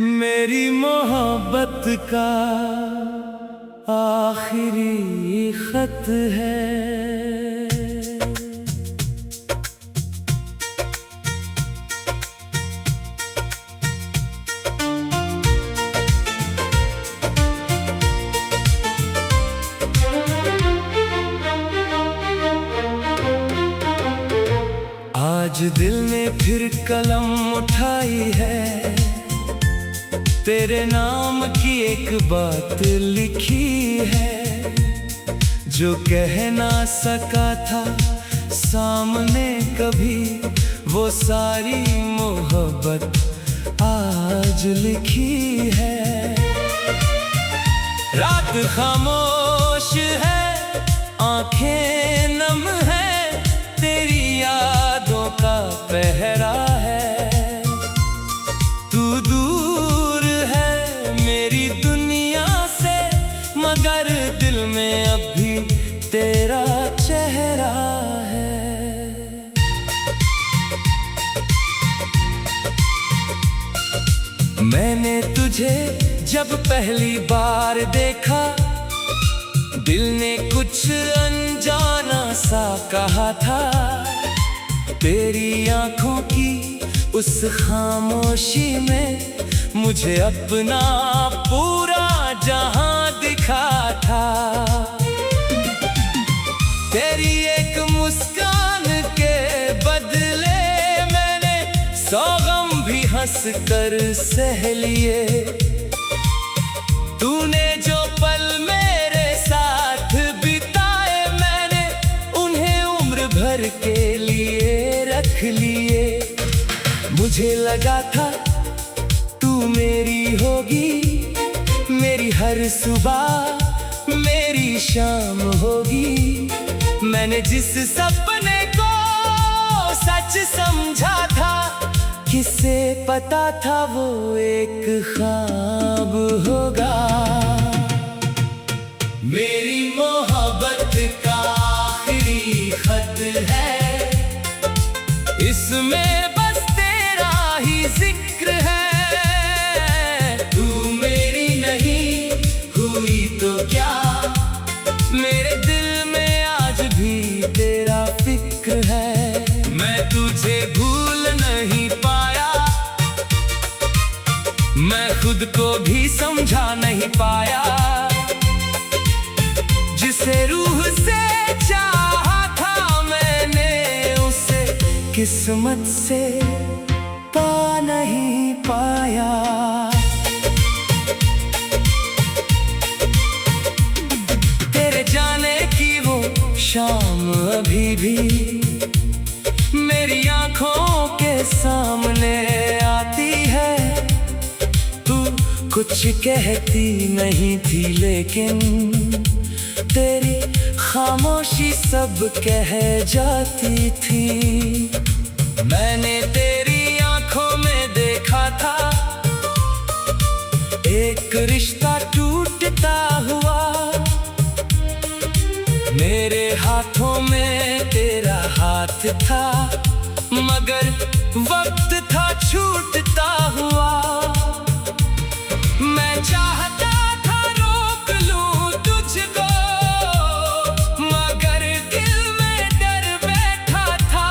मेरी मोहब्बत का आखिरी खत है। आज दिल ने फिर कलम उठाई है, तेरे नाम की एक बात लिखी है, जो कह ना सका था सामने कभी, वो सारी मोहब्बत आज लिखी है। रात खामोश है, आंखें नम है, तेरी यादों का पहरा है। तू दूर है मेरी दुनिया से, मगर दिल में अब भी तेरा चेहरा है। मैंने तुझे जब पहली बार देखा, दिल ने कुछ अनजाना सा कहा था। तेरी आंखों की उस खामोशी में मुझे अपना पूरा जहां दिखा था। तेरी एक मुस्कान के बदले मैंने 100 गम भी हंस कर सह लिए। तूने जो पल मेरे साथ बिताए, मैंने उन्हें उम्र भर के लिए रख लिए। मुझे लगा था तू मेरी होगी, मेरी हर सुबह मेरी शाम होगी। मैंने जिस सपने को सच समझा था, किसे पता था वो एक ख्वाब होगा। मेरी मोहब्बत का आखिरी खत है, इसमें बस तेरा ही जिक्र है। तू मेरी नहीं हुई तो क्या, मेरे दिल में आज भी तेरा फिक्र है। मैं तुझे भूल नहीं पाया, मैं खुद को भी समझा नहीं पाया। जिसे रूह से चाहा था मैंने, उसे किस्मत से पा नहीं पाया। तेरे जाने की वो शाम अभी भी मेरी आंखों के सामने आती है। तू कुछ कहती नहीं थी, लेकिन तेरी खामोशी सब कह जाती थी। मैंने तेरी आंखों में देखा था एक रिश्ता टूटता हुआ। मेरे हाथों में तेरा हाथ था, मगर वक्त था छूटता हुआ। मैं चाहता था रोक लूं तुझको, मगर दिल में डर बैठा था।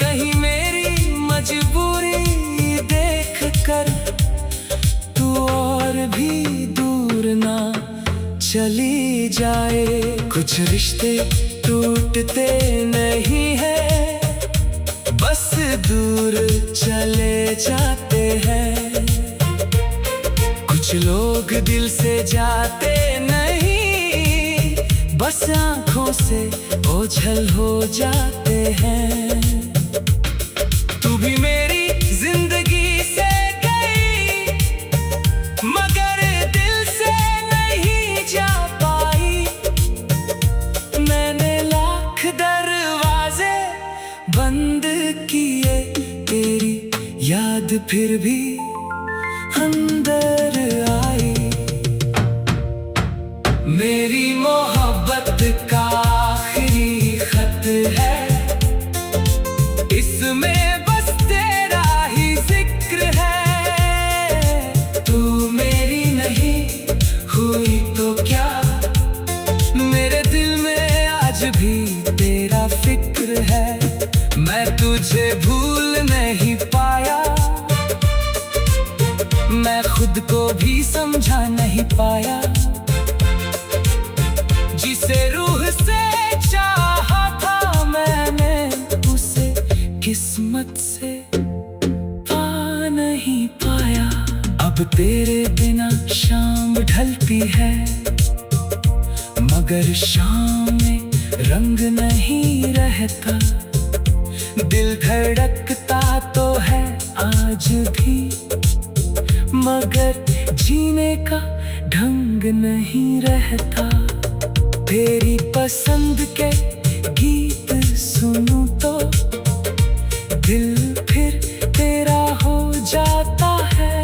कहीं मेरी मजबूरी देख कर तू और भी दूर ना चली जाए। कुछ रिश्ते टूटते नहीं है, बस दूर चले जाते हैं। कुछ लोग दिल से जाते नहीं, बस आंखों से ओझल हो जाते हैं। तू भी मेरी जिंदगी से गई, मगर दिल से नहीं जा पाई। मैंने लाख दरवाजे बंद किए, तेरी याद फिर भी अंदर आई। मेरी मोहब्बत का आखिरी खत है, इसमें बस तेरा ही जिक्र है। समझा नहीं पाया, जिसे रूह से चाहा था मैंने उसे किस्मत से पा नहीं पाया। अब तेरे बिना शाम ढलती है, मगर शाम में रंग नहीं रहता। दिल धड़कता तो है आज भी, मगर जीने का ढंग नहीं रहता। तेरी पसंद के गीत सुनूं तो दिल फिर तेरा हो जाता है।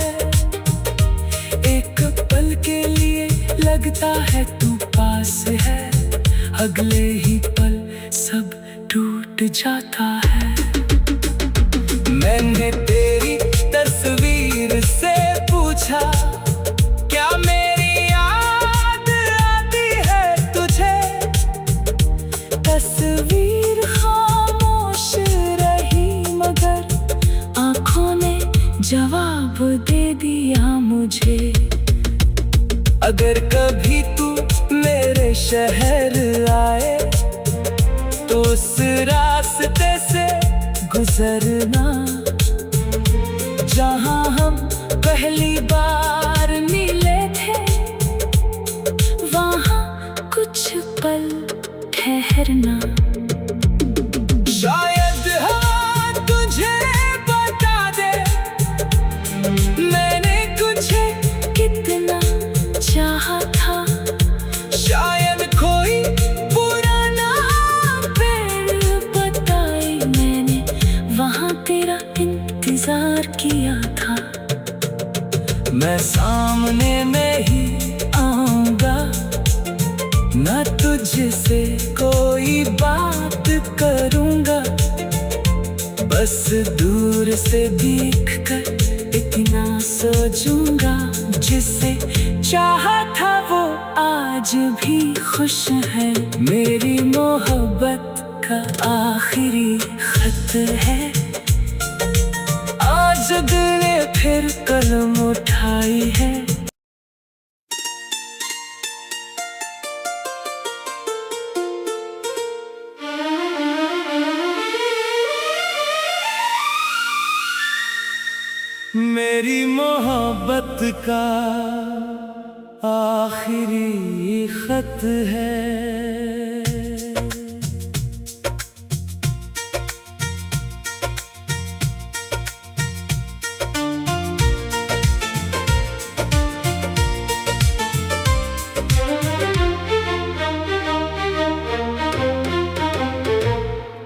एक पल के लिए लगता है तू पास है, अगले ही पल सब टूट जाता है। मैंने तेरी तस्वीर से पूछा, क्या मेरी याद आती है तुझे? तस्वीर खामोश रही, मगर आँखों ने जवाब दे दिया मुझे। अगर कभी तू मेरे शहर आए तो उस रास्ते से गुजरना, जहाँ हम पहली बार मिले थे। वहाँ कुछ पल ठहरना। शायद हाँ तुझे बता दे, मैंने कुछ कितना चाहा था। शायद कोई पुराना पेड़ बताए, मैंने वहाँ तेरा इंतजार किया था। मैं सामने में ही आऊंगा, ना तुझसे कोई बात करूंगा, बस दूर से देख कर इतना सोचूंगा। जिसे चाहा था वो आज भी खुश है, मेरी मोहब्बत का आखिरी खत है। आज दिल ने फिर कलम उठाई है। मेरी मोहब्बत का आखिरी खत है।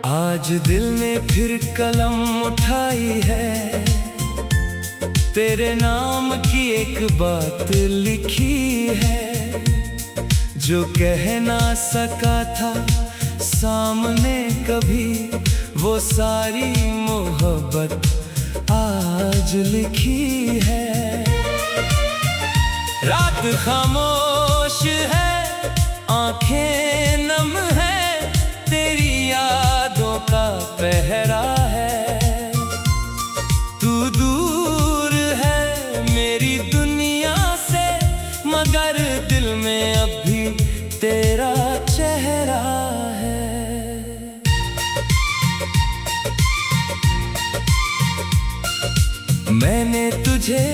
आज दिल ने फिर कलम उठाई है, तेरे नाम की एक बात लिखी है, जो कह ना सका था सामने कभी। वो सारी मोहब्बत आज लिखी है। रात खामोश है, आंखें नम है, तेरी यादों का पहरा है। तू दूर है मेरी दुनिया से, मगर दिल में अब भी तेरा चेहरा है। मैंने तुझे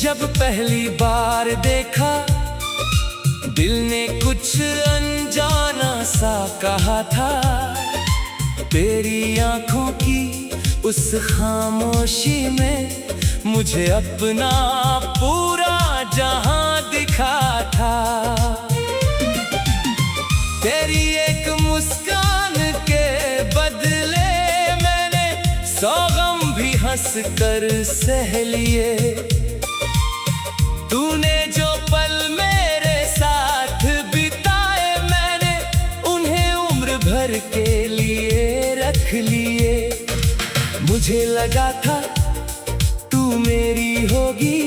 जब पहली बार देखा, दिल ने कुछ अनजाना सा कहा था। तेरी आंखों की उस खामोशी में मुझे अपना पूरा जहां दिखा था। तेरी एक मुस्कान के बदले मैंने 100 गम भी हंस कर सह लिए। तूने जो पल मेरे साथ बिताए, मैंने उन्हें उम्र भर के लिए रख लिए। मुझे लगा था तू मेरी होगी,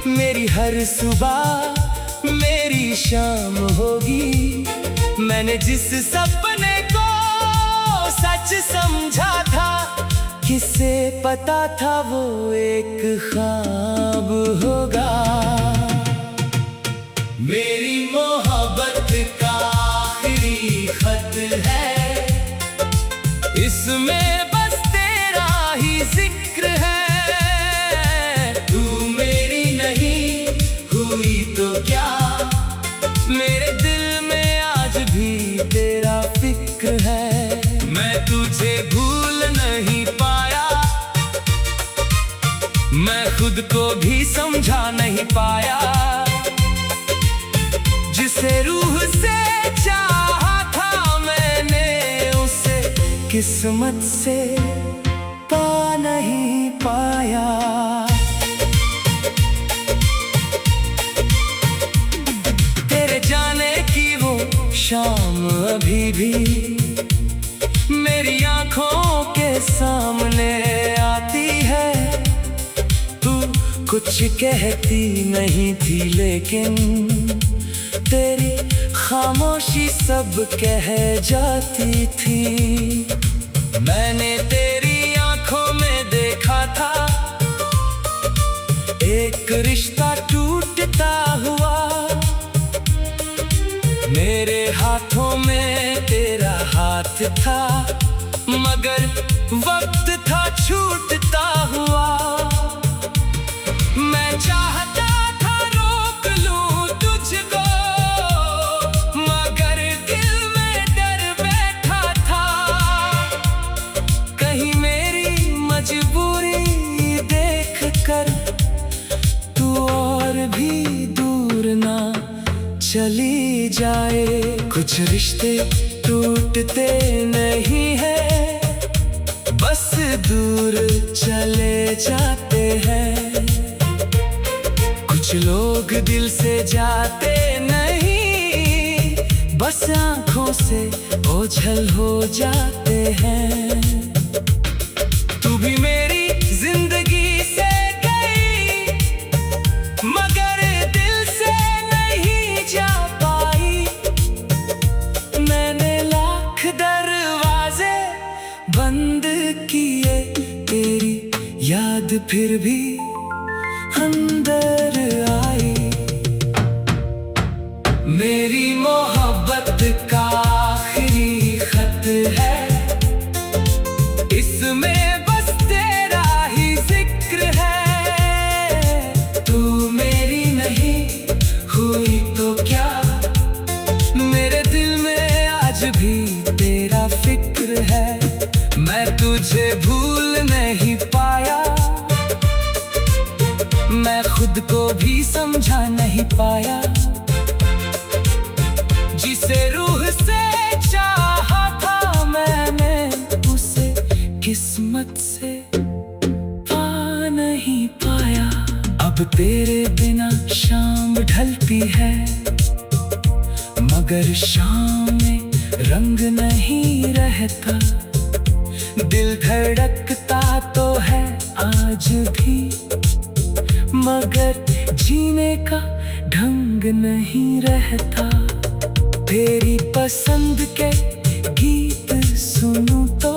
मेरी हर सुबह मेरी शाम होगी। मैंने जिस सपने को सच समझा था, किसे पता था वो एक ख्वाब होगा। तो क्या, मेरे दिल में आज भी तेरा फिक्र है। मैं तुझे भूल नहीं पाया, मैं खुद को भी समझा नहीं पाया। जिसे रूह से चाहा था मैंने, उसे किस्मत से पा नहीं पाया। तेरे जाने की वो शाम अभी भी मेरी आंखों के सामने आती है। तू कुछ कहती नहीं थी, लेकिन तेरी खामोशी सब कह जाती थी। मैंने तेरी आंखों में देखा था एक रिश्ता टूटता हुआ। मेरे हाथों में तेरा हाथ था, मगर वक्त था छूटता हुआ। मैं चाहता था रोक लूं तुझको, मगर दिल में डर बैठा था। कहीं मेरी मजबूरी देख कर तू और भी दूर ना चली जाए। कुछ रिश्ते टूटते नहीं है, बस दूर चले जाते हैं। कुछ लोग दिल से जाते नहीं, बस आंखों से ओझल हो जाते हैं। तू भी मेरी जिंदगी से गई, मगर दिल से नहीं जा पाई। मैंने लाख दरवाजे बंद किए, तेरी याद फिर भी अंदर आई। मेरी मोहब्बत का आखिरी खत है, इसमें बस तेरा ही जिक्र है। तू मेरी नहीं हुई तो क्या, मेरे दिल में आज भी तेरा फिक्र है। मैं तुझे भूल नहीं पाया, मैं खुद को भी समझा नहीं पाया। जिसे रूह से चाहा था मैंने, उसे किस्मत से पा नहीं पाया। अब तेरे बिना शाम ढलती है, मगर शाम में रंग नहीं रहता। दिल धड़कता तो है आज भी, मगर जीने का ढंग नहीं रहता। तेरी पसंद के गीत सुनूं तो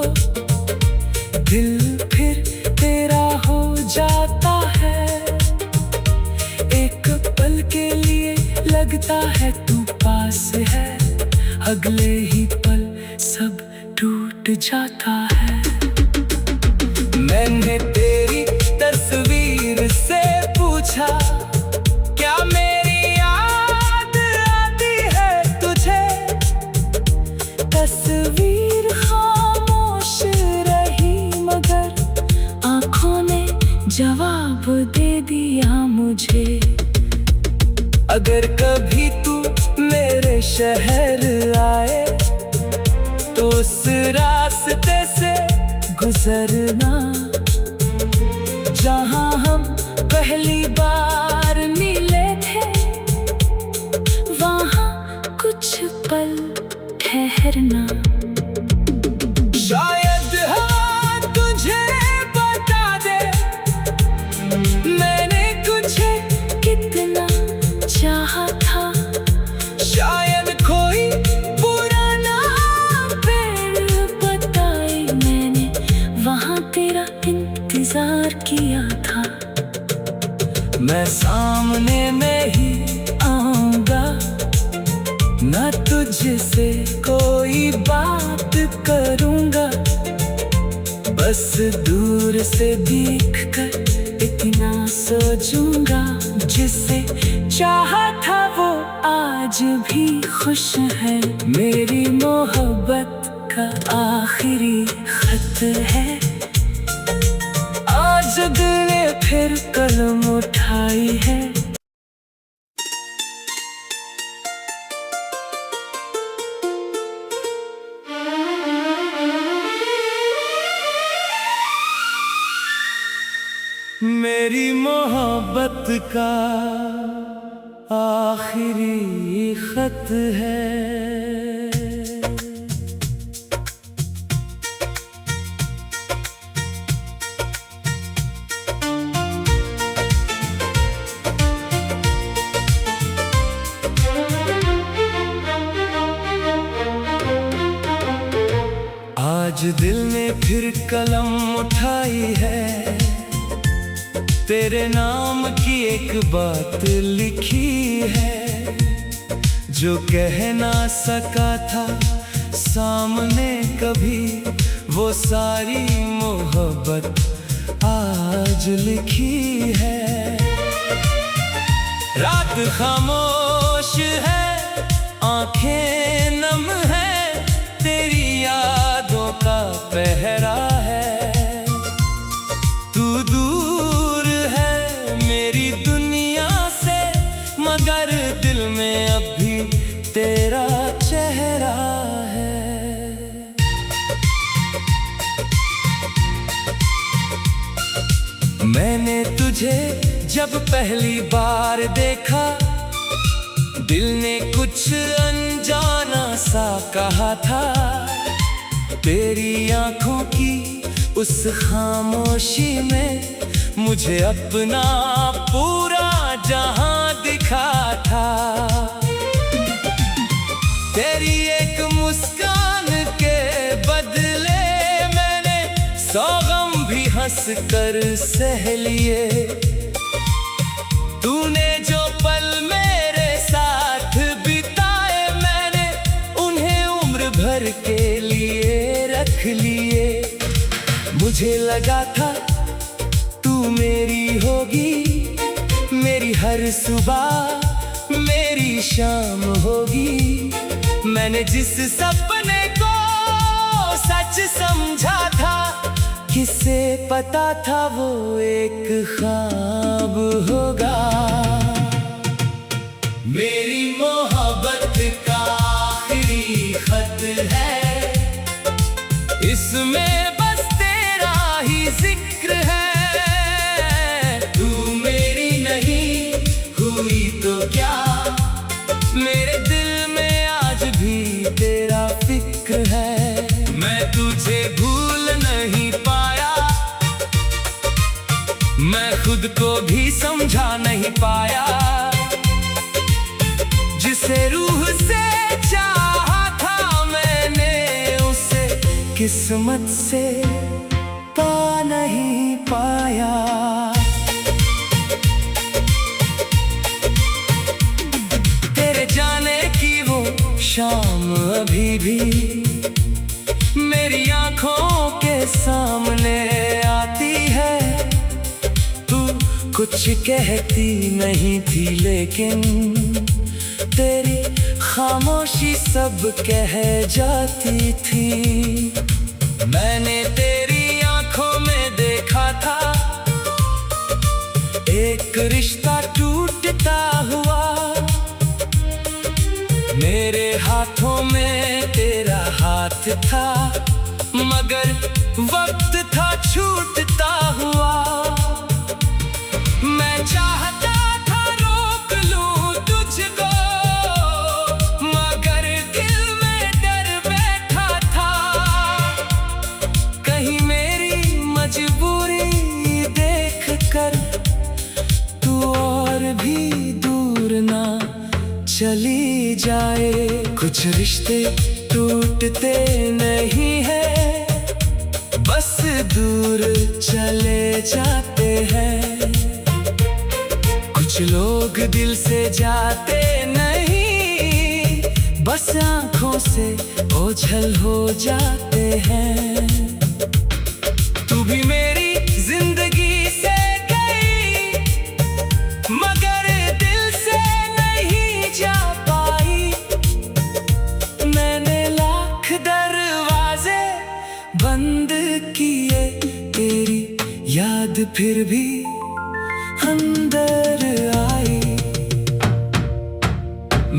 दिल फिर तेरा हो जाता है। एक पल के लिए लगता है तू पास है, अगले ही पल सब टूट जाता है। मैंने तेरी तस्वीर से पूछा, क्या मेरी याद आती है तुझे? तस्वीर खामोश रही, मगर आंखों ने जवाब दे दिया मुझे। अगर कभी तू मेरे शहर आए, तो उस रास्ते से गुजरना जहां हम पहली बार मिले थे। वहां कुछ पल ठहरना, शायद हाँ तुझे बता दे मैंने कुछ कितना चाहा था। शायद कोई पुराना पेड़ बताए, मैंने वहां तेरा इंतजार किया था। मैं सामने में ही आऊंगा, ना तुझसे कोई बात करूंगा। बस दूर से देख कर इतना सोचूंगा, जिसे चाहा था वो आज भी खुश है। मेरी मोहब्बत का आखिरी खत है। आज दिल ने फिर कलम उठाई है। मेरी मोहब्बत का आखिरी खत है। आज दिल ने फिर कलम उठाई है। तेरे नाम की एक बात लिखी है, जो कह ना सका था सामने कभी। वो सारी मोहब्बत आज लिखी है। रात खामोश है, आंखें नम है, तेरी यादों का पहरा है। तू दूर है मेरी दुनिया से, मगर दिल में अब भी तेरा चेहरा है। मैंने तुझे जब पहली बार देखा, दिल ने कुछ अनजाना सा कहा था। तेरी आंखों की उस खामोशी में मुझे अपना पूरा जहां दिखा था। तेरी एक मुस्कान के बदले मैंने 100 गम भी हंस कर सह लिए। तूने जो पल मेरे साथ बिताए, मैंने उन्हें उम्र भर के लिए रख लिए। मुझे लगा था तू मेरी होगी, मेरी हर सुबह मेरी शाम होगी। मैंने जिस सपने को सच समझा था, किसे पता था वो एक ख्वाब होगा। मेरी मोहब्बत का आखिरी खत है, इसमें बस तेरा ही जिक्र है। तू मेरी नहीं हुई तो क्या, मेरे दिल में आज भी तेरा फिक्र है। मैं तुझे भूल नहीं पाया, मैं खुद को भी समझा नहीं पाया। जिसे रूह से चाहा था मैंने, उसे किस्मत से पा नहीं पाया। तेरे जाने की वो शाम अभी भी मेरी आंखों के सामने आती है। तू कुछ कहती नहीं थी, लेकिन तेरी खामोशी सब कह जाती थी। मैंने तेरी आंखों में देखा था एक रिश्ता टूटता हुआ। मेरे हाथों में तेरा हाथ था, मगर वक्त था छूटता हुआ। मैं चाहता था रोक लूं तुझको, मगर दिल में डर बैठा था। कहीं मेरी मजबूरी देख कर तू और भी दूर ना चली जाए। कुछ रिश्ते टूटते नहीं है, बस दूर चले जाते हैं। कुछ लोग दिल से जाते नहीं, बस आंखों से ओझल हो जाते हैं। तू भी मेरी जिंदगी से गई, मगर दिल से फिर भी अंदर आई।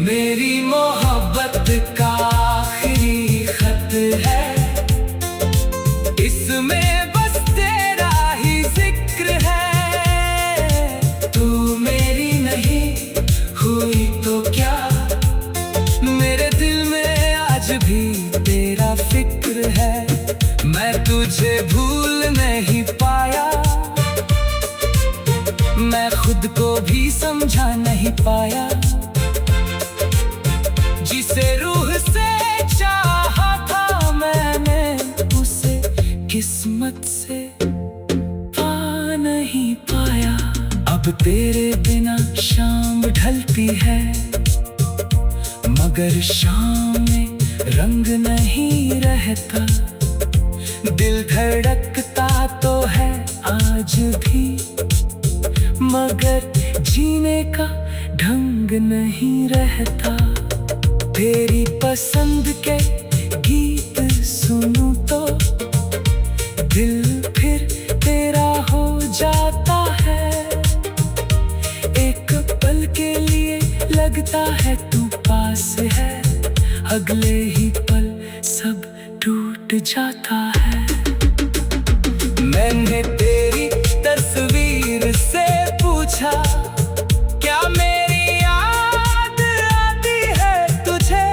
मेरी मोहब्बत का आखिरी खत है, इसमें बस तेरा ही जिक्र है। तू मेरी नहीं हुई तो क्या, मेरे दिल में आज भी तेरा फिक्र है। मैं तुझे भूल नहीं पाया, मैं खुद को भी समझा नहीं पाया। जिसे रूह से चाहा था मैंने, उसे किस्मत से पा नहीं पाया। अब तेरे बिना शाम ढलती है, मगर शाम में रंग नहीं रहता। दिल धड़कता तो है आज भी, मगर जीने का ढंग नहीं रहता। तेरी पसंद के गीत सुनूं तो दिल फिर तेरा हो जाता है। एक पल के लिए लगता है तू पास है, अगले ही पल सब टूट जाता है। मैंने तेरी तस्वीर से पूछा, क्या मेरी याद आती है तुझे?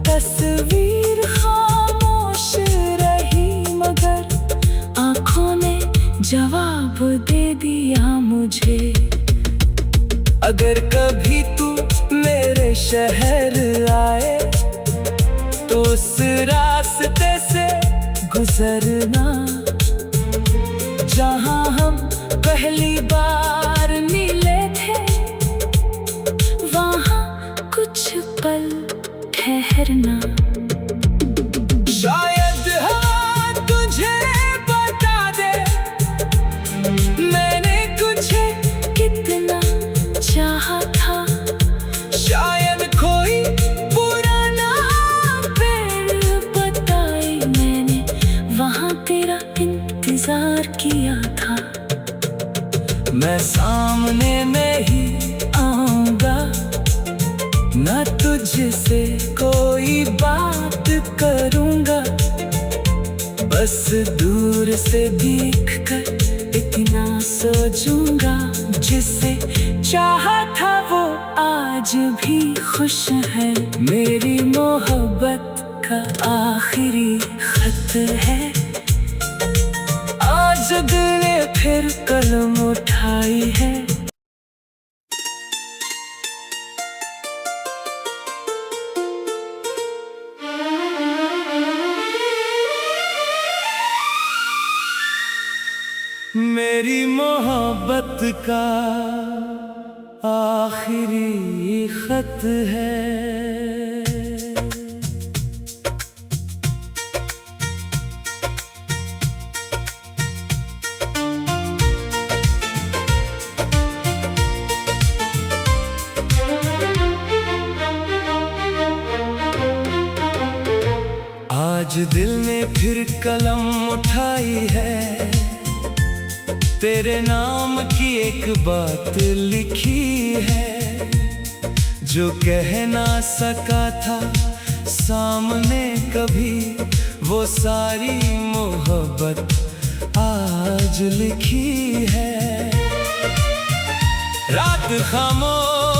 तस्वीर खामोश रही, मगर आंखों ने जवाब दे दिया मुझे। अगर कभी तू मेरे शहर आए, तो उस रास्ते से गुजरना जहां हम पहली बार मिले थे। वहां कुछ पल ठहरना, शायद हाँ तुझे बता दे मैंने तुझे कितना चाहा था। शायद कोई पुराना पेड़ बताए मैंने, वहां तेरा इंतजार किया था। मैं सामने में ही आऊंगा, ना तुझसे कोई बात करूंगा। बस दूर से देख कर इतना सोचूंगा, जिसे चाहा था वो आज भी खुश है। मेरी मोहब्बत का आखिरी खत है, आज दिल ने फिर कलम उठाई है। मेरी मोहब्बत का आखिरी खत है। आज दिल ने फिर कलम उठाई है, तेरे नाम की एक बात लिखी है। जो कह ना सका था सामने कभी, वो सारी मोहब्बत आज लिखी है। रात खामोश